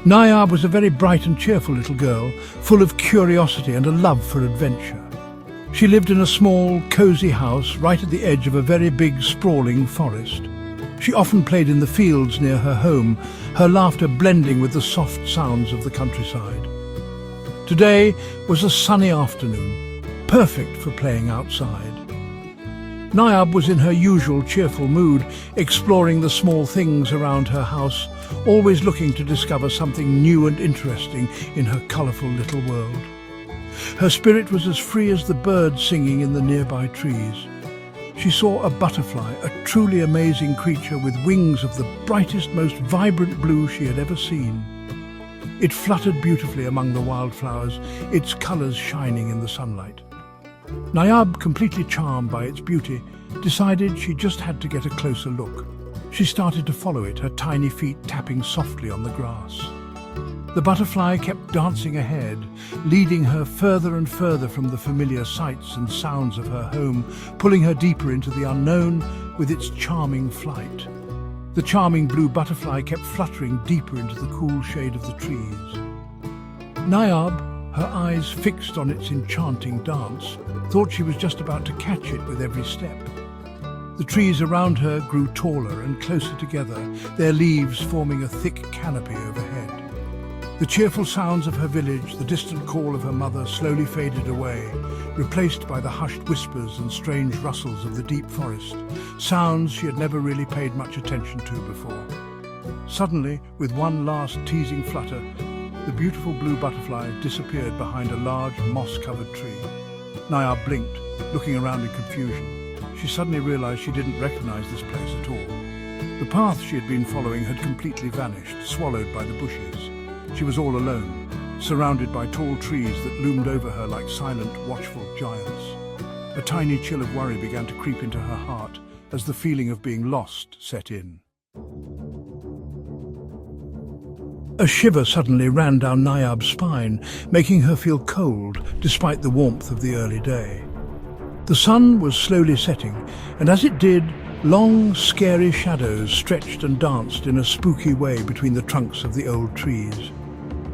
Nayab was a very bright and cheerful little girl, full of curiosity and a love for adventure. She lived in a small, cosy house right at the edge of a very big, sprawling forest. She often played in the fields near her home, her laughter blending with the soft sounds of the countryside. Today was a sunny afternoon, perfect for playing outside. Nayab was in her usual cheerful mood, exploring the small things around her house, always looking to discover something new and interesting in her colourful little world. Her spirit was as free as the birds singing in the nearby trees. She saw a butterfly, a truly amazing creature with wings of the brightest, most vibrant blue she had ever seen. It fluttered beautifully among the wildflowers, its colours shining in the sunlight. Nayab, completely charmed by its beauty, decided she just had to get a closer look. She started to follow it, her tiny feet tapping softly on the grass. The butterfly kept dancing ahead, leading her further and further from the familiar sights and sounds of her home, pulling her deeper into the unknown with its charming flight. The charming blue butterfly kept fluttering deeper into the cool shade of the trees. Nayab, her eyes fixed on its enchanting dance, thought she was just about to catch it with every step. The trees around her grew taller and closer together, their leaves forming a thick canopy overhead. The cheerful sounds of her village, the distant call of her mother slowly faded away, replaced by the hushed whispers and strange rustles of the deep forest, sounds she had never really paid much attention to before. Suddenly, with one last teasing flutter, the beautiful blue butterfly disappeared behind a large moss-covered tree. Nayab blinked, looking around in confusion. She suddenly realized she didn't recognize this place at all. The path she had been following had completely vanished, swallowed by the bushes. She was all alone, surrounded by tall trees that loomed over her like silent, watchful giants. A tiny chill of worry began to creep into her heart as the feeling of being lost set in. A shiver suddenly ran down Nayab's spine, making her feel cold despite the warmth of the early day. The sun was slowly setting, and as it did, long, scary shadows stretched and danced in a spooky way between the trunks of the old trees.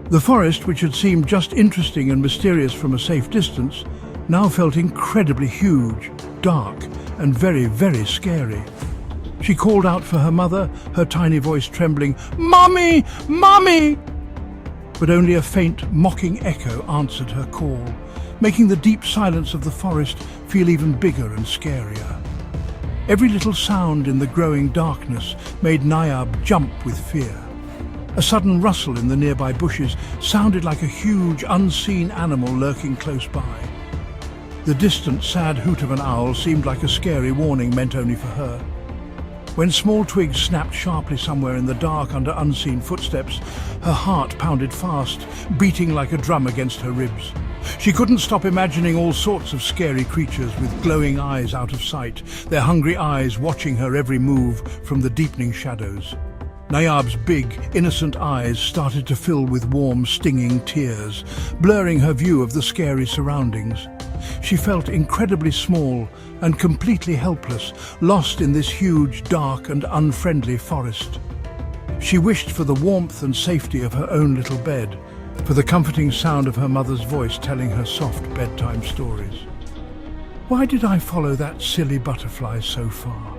The forest, which had seemed just interesting and mysterious from a safe distance, now felt incredibly huge, dark, and very, very scary. She called out for her mother, her tiny voice trembling, "Mummy! Mummy!" But only a faint, mocking echo answered her call, making the deep silence of the forest feel even bigger and scarier. Every little sound in the growing darkness made Nayab jump with fear. A sudden rustle in the nearby bushes sounded like a huge, unseen animal lurking close by. The distant, sad hoot of an owl seemed like a scary warning meant only for her. When small twigs snapped sharply somewhere in the dark under unseen footsteps, her heart pounded fast, beating like a drum against her ribs. She couldn't stop imagining all sorts of scary creatures with glowing eyes out of sight, their hungry eyes watching her every move from the deepening shadows. Nayab's big, innocent eyes started to fill with warm, stinging tears, blurring her view of the scary surroundings. She felt incredibly small and completely helpless, lost in this huge, dark and unfriendly forest. She wished for the warmth and safety of her own little bed, for the comforting sound of her mother's voice telling her soft bedtime stories. "Why did I follow that silly butterfly so far?"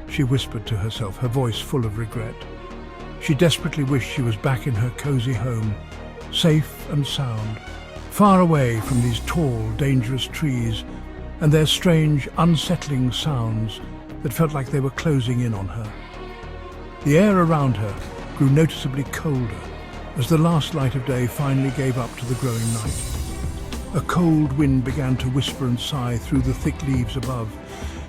she whispered to herself, her voice full of regret. She desperately wished she was back in her cozy home, safe and sound, far away from these tall, dangerous trees and their strange, unsettling sounds that felt like they were closing in on her. The air around her grew noticeably colder as the last light of day finally gave up to the growing night. A cold wind began to whisper and sigh through the thick leaves above,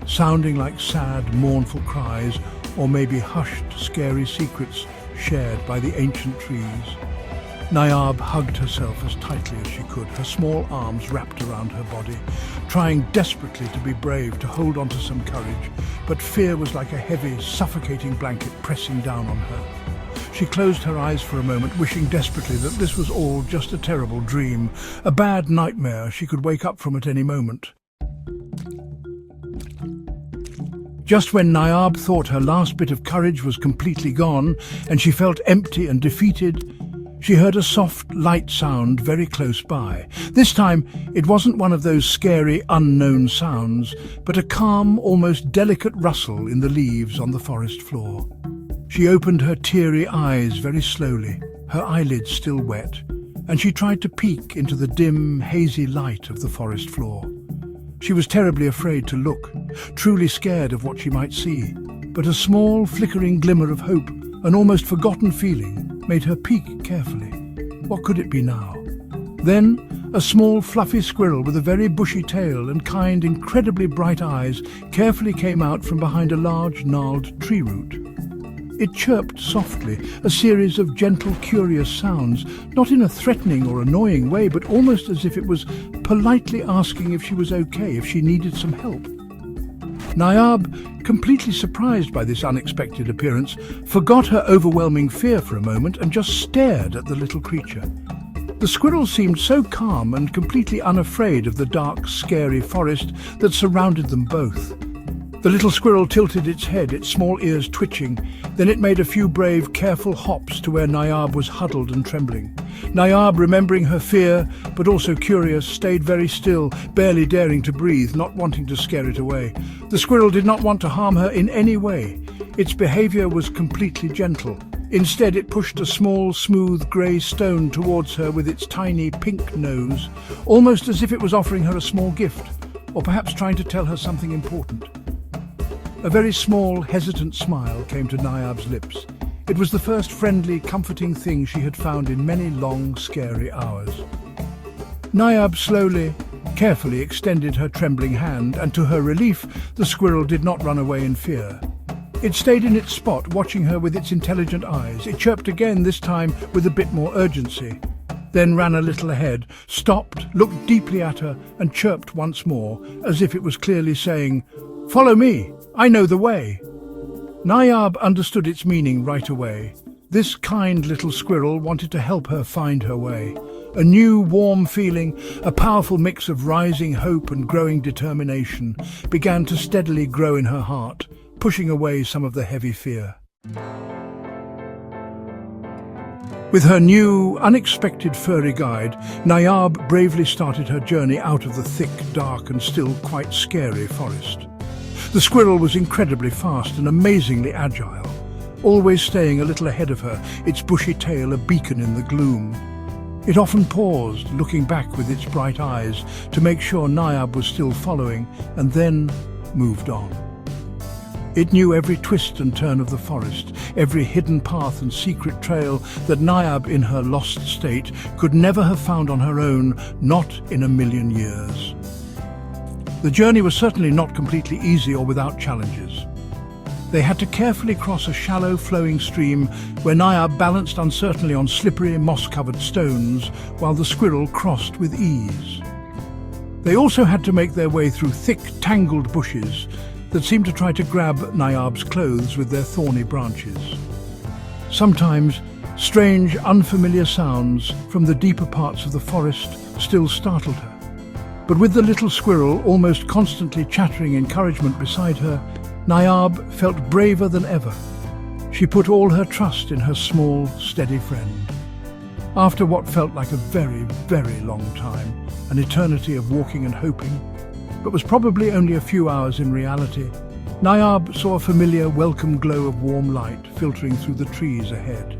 sounding like sad, mournful cries, or maybe hushed, scary secrets shared by the ancient trees. Nayab hugged herself as tightly as she could, her small arms wrapped around her body, trying desperately to be brave, to hold on to some courage, but fear was like a heavy, suffocating blanket pressing down on her. She closed her eyes for a moment, wishing desperately that this was all just a terrible dream, a bad nightmare she could wake up from at any moment. Just when Nayab thought her last bit of courage was completely gone and she felt empty and defeated, She heard a soft, light sound very close by. This time, it wasn't one of those scary, unknown sounds, but a calm, almost delicate rustle in the leaves on the forest floor. She opened her teary eyes very slowly, her eyelids still wet, and she tried to peek into the dim, hazy light of the forest floor. She was terribly afraid to look, truly scared of what she might see, but a small, flickering glimmer of hope, an almost forgotten feeling, made her peek carefully. What could it be now? Then, a small, fluffy squirrel with a very bushy tail and kind, incredibly bright eyes carefully came out from behind a large, gnarled tree root. It chirped softly, a series of gentle, curious sounds, not in a threatening or annoying way, but almost as if it was politely asking if she was okay, if she needed some help. Nayab, completely surprised by this unexpected appearance, forgot her overwhelming fear for a moment and just stared at the little creature. The squirrel seemed so calm and completely unafraid of the dark, scary forest that surrounded them both. The little squirrel tilted its head, its small ears twitching. Then it made a few brave, careful hops to where Nayab was huddled and trembling. Nayab, remembering her fear, but also curious, stayed very still, barely daring to breathe, not wanting to scare it away. The squirrel did not want to harm her in any way. Its behavior was completely gentle. Instead, it pushed a small, smooth grey stone towards her with its tiny pink nose, almost as if it was offering her a small gift, or perhaps trying to tell her something important. A very small, hesitant smile came to Nayab's lips. It was the first friendly, comforting thing she had found in many long, scary hours. Nayab slowly, carefully extended her trembling hand, and to her relief, the squirrel did not run away in fear. It stayed in its spot, watching her with its intelligent eyes. It chirped again, this time with a bit more urgency. Then ran a little ahead, stopped, looked deeply at her, and chirped once more, as if it was clearly saying, "Follow me, I know the way." Nayab understood its meaning right away. This kind little squirrel wanted to help her find her way. A new, warm feeling, a powerful mix of rising hope and growing determination, began to steadily grow in her heart, pushing away some of the heavy fear. With her new, unexpected furry guide, Nayab bravely started her journey out of the thick, dark and still quite scary forest. The squirrel was incredibly fast and amazingly agile, always staying a little ahead of her, its bushy tail a beacon in the gloom. It often paused, looking back with its bright eyes to make sure Nayab was still following, and then moved on. It knew every twist and turn of the forest, every hidden path and secret trail that Nayab, in her lost state, could never have found on her own, not in a million years. The journey was certainly not completely easy or without challenges. They had to carefully cross a shallow, flowing stream where Nayab balanced uncertainly on slippery, moss-covered stones, while the squirrel crossed with ease. They also had to make their way through thick, tangled bushes that seemed to try to grab Nayab's clothes with their thorny branches. Sometimes, strange, unfamiliar sounds from the deeper parts of the forest still startled her. But with the little squirrel almost constantly chattering encouragement beside her, Nayab felt braver than ever. She put all her trust in her small, steady friend. After what felt like a very, very long time, an eternity of walking and hoping, but was probably only a few hours in reality, Nayab saw a familiar, welcome glow of warm light filtering through the trees ahead.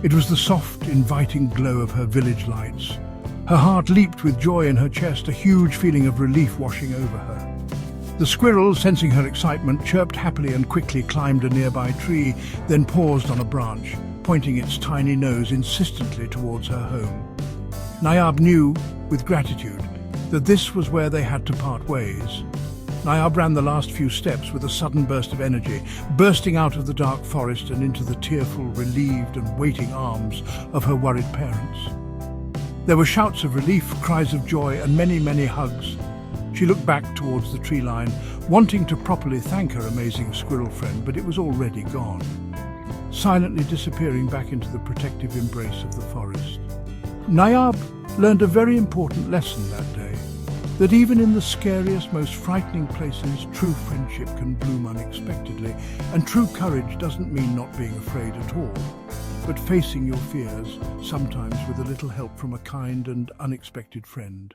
It was the soft, inviting glow of her village lights. Her heart leaped with joy in her chest, a huge feeling of relief washing over her. The squirrel, sensing her excitement, chirped happily and quickly climbed a nearby tree, then paused on a branch, pointing its tiny nose insistently towards her home. Nayab knew, with gratitude, that this was where they had to part ways. Nayab ran the last few steps with a sudden burst of energy, bursting out of the dark forest and into the tearful, relieved and waiting arms of her worried parents. There were shouts of relief, cries of joy, and many, many hugs. She looked back towards the tree line, wanting to properly thank her amazing squirrel friend, but it was already gone, silently disappearing back into the protective embrace of the forest. Nayab learned a very important lesson that day, that even in the scariest, most frightening places, true friendship can bloom unexpectedly, and true courage doesn't mean not being afraid at all. but facing your fears, sometimes with a little help from a kind and unexpected friend.